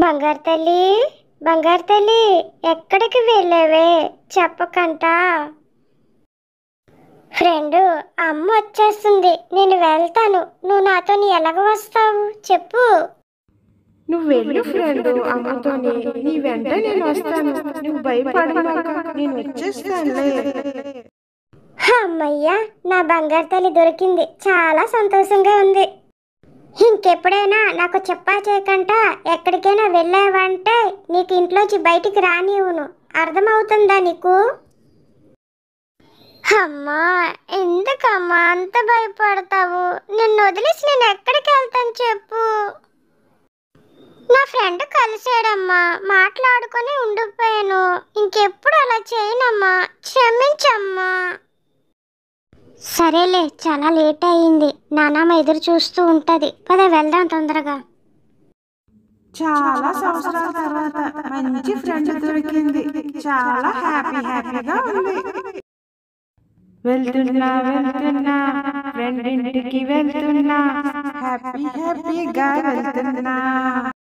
బంగారు తల్లి, బంగారు తల్లి, ఎక్కడికి వెళ్ళావే చెప్పకంట. ఫ్రెండు, అమ్మ వచ్చేస్తుంది, నేను వెళ్తాను. నువ్వు నాతో ఎలాగ వస్తావు చెప్పు. నువ్వు వెళ్ళు ఫ్రెండు అమ్మతోని, నీ వెంట నేను వస్తాను. నువ్వు భయపడమాక, నేను వచ్చేస్తానులే. అమ్మయ్యా, నా బంగారు తల్లి దొరికింది, చాలా సంతోషంగా ఉంది. ఇంకెప్పుడైనా నాకు చెప్పా చేయకంట ఎక్కడికైనా వెళ్ళావంటే నీకు ఇంట్లోంచి బయటికి రానివ్వను, అర్థమవుతుందా నీకు? అమ్మా, ఎందుకమ్మా అంత భయపడతావు? నిన్ను వదిలేసి నేను ఎక్కడికి వెళ్తాను చెప్పు. నా ఫ్రెండ్ కలిసాడమ్మా, మాట్లాడుకొని ఉండిపోయాను. ఇంకెప్పుడు అలా చేయనమ్మా, క్షమించమ్మా. సరేలే, చాలా లేట్ అయ్యింది, నాన్నమ్మ ఎదురు చూస్తూ ఉంటది, పద వెళ్దాం తొందరగా. చాలా సంవత్సరాల తర్వాత మంచి ఫ్రెండ్ దొరికింది, చాలా హ్యాపీగా ఉంది. వెళ్తున్నా ఫ్రెండ్ ఇంటికి వెళ్తున్నా, హ్యాపీగా వెళ్తున్నా.